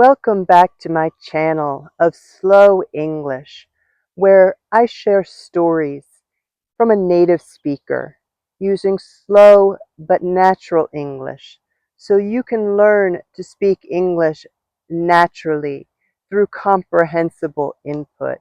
Welcome back to my channel of Slow English, where I share stories from a native speaker using slow but natural English so you can learn to speak English naturally through comprehensible input.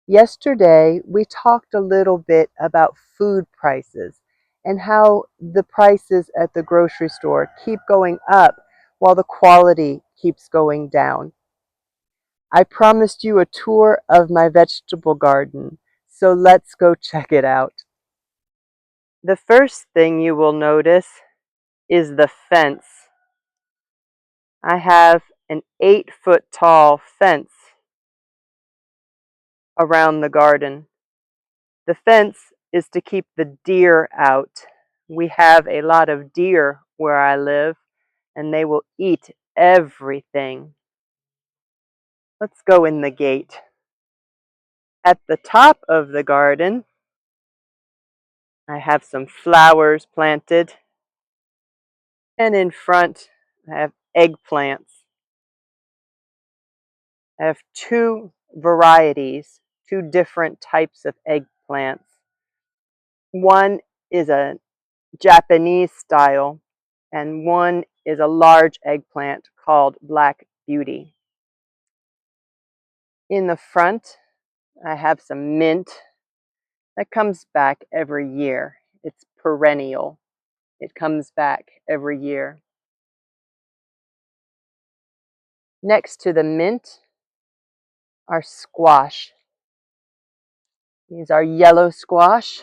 Yesterday, we talked a little bit about food prices and how the prices at the grocery store keep going up while the quality keeps going down. I promised you a tour of my vegetable garden, so let's go check it out. The first thing you will notice is the fence. I have an 8-foot tall fence around the garden. The fence is to keep the deer out. We have a lot of deer where I live, and they will eat everything. Let's go in the gate. At the top of the garden, I have some flowers planted, and in front, I have eggplants. I have two varieties, two different types of eggplants. One is a Japanese style, and one is a large eggplant called Black Beauty. In the front, I have some mint that comes back every year. It's perennial. It comes back every year. Next to the mint are squash. These are yellow squash.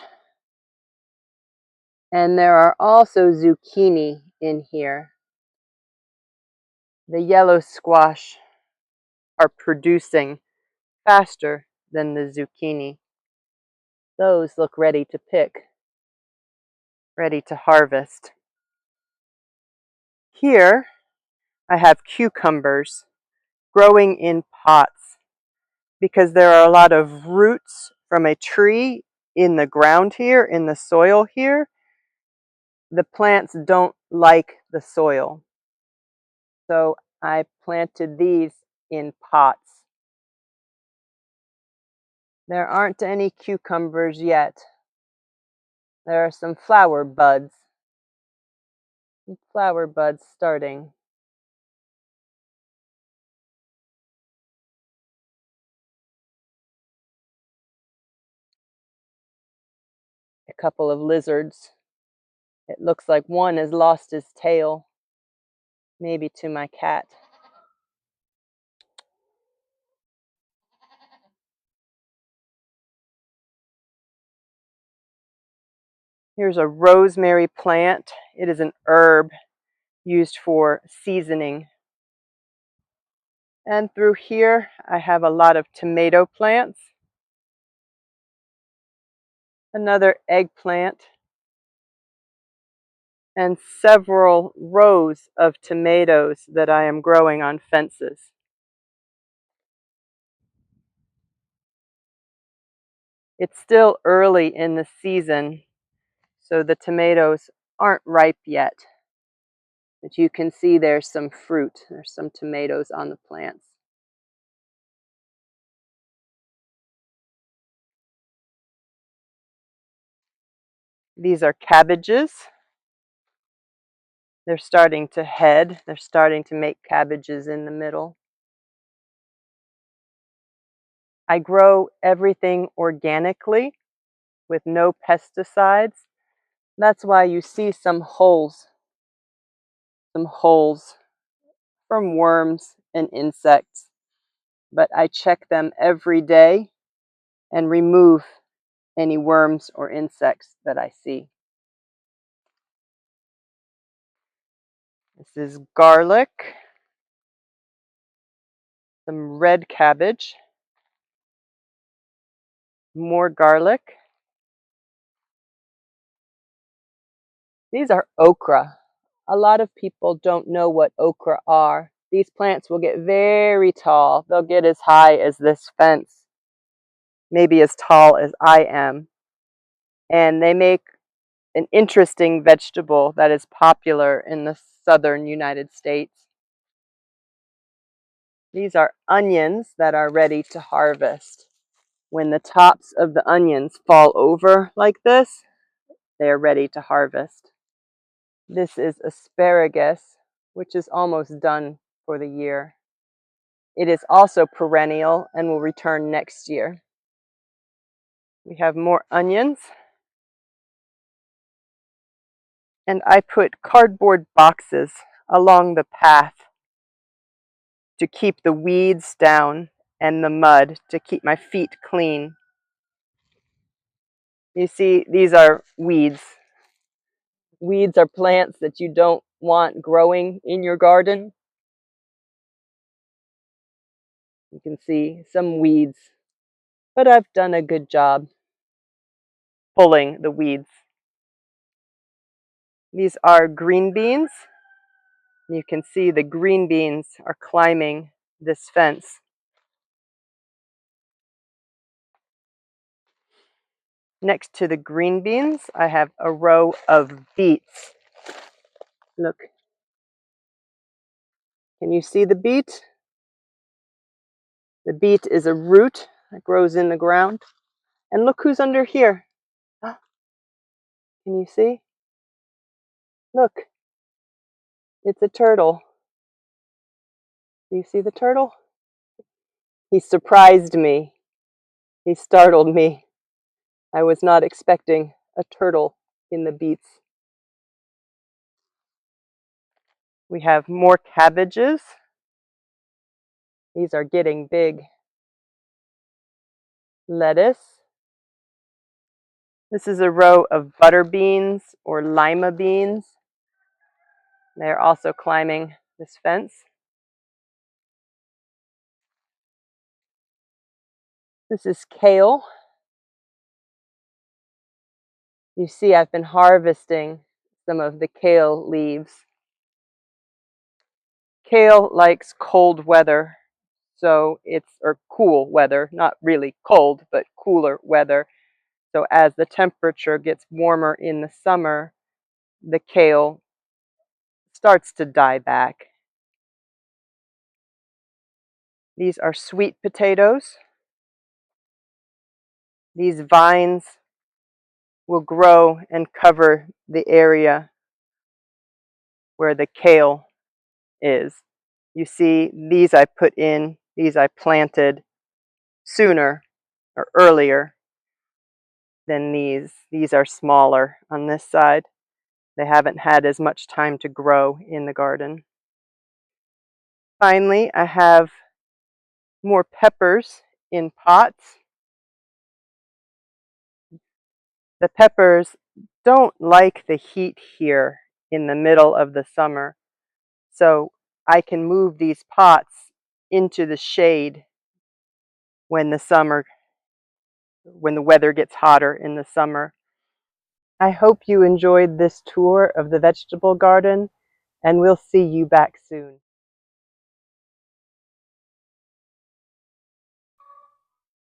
And there are also zucchini in here. The yellow squash are producing faster than the zucchini. Those look ready to pick, ready to harvest. Here I have cucumbers growing in pots because there are a lot of roots from a tree in the ground here, in the soil here. The plants don't like the soil. So I planted these in pots. There aren't any cucumbers yet. There are some flower buds. Flower buds starting. A couple of lizards. It looks like one has lost his tail, maybe to my cat. Here's a rosemary plant. It is an herb used for seasoning. And through here, I have a lot of tomato plants. Another eggplant. And several rows of tomatoes that I am growing on fences. It's still early in the season, so the tomatoes aren't ripe yet. But you can see there's some fruit. There's some tomatoes on the plants. These are cabbages. They're starting to head. They're starting to make cabbages in the middle. I grow everything organically with no pesticides. That's why you see some holes from worms and insects. But I check them every day and remove any worms or insects that I see. This is garlic, some red cabbage, more garlic. These are okra. A lot of people don't know what okra are. These plants will get very tall. They'll get as high as this fence, maybe as tall as I am. And they make an interesting vegetable that is popular in the southern United States. These are onions that are ready to harvest. When the tops of the onions fall over like this, they are ready to harvest. This is asparagus, which is almost done for the year. It is also perennial and will return next year. We have more onions. And I put cardboard boxes along the path to keep the weeds down and the mud, to keep my feet clean. You see, these are weeds. Weeds are plants that you don't want growing in your garden. You can see some weeds, but I've done a good job pulling the weeds. These are green beans. You can see the green beans are climbing this fence. Next to the green beans, I have a row of beets. Look, can you see the beet? The beet is a root that grows in the ground. And look who's under here. Can you see? Look, it's a turtle. Do you see the turtle? He surprised me. He startled me. I was not expecting a turtle in the beets. We have more cabbages. These are getting big. Lettuce. This is a row of butter beans or lima beans. They're also climbing this fence. This is kale. You see, I've been harvesting some of the kale leaves. Kale likes cold weather, or cool weather, not really cold, but cooler weather. So as the temperature gets warmer in the summer, the kale starts to die back. These are sweet potatoes. These vines will grow and cover the area where the kale is. You see, these I put in, these I planted sooner or earlier than these. These are smaller on this side. They haven't had as much time to grow in the garden. Finally, I have more peppers in pots. The peppers don't like the heat here in the middle of the summer, so I can move these pots into the shade when the weather gets hotter in the summer. I hope you enjoyed this tour of the vegetable garden, and we'll see you back soon.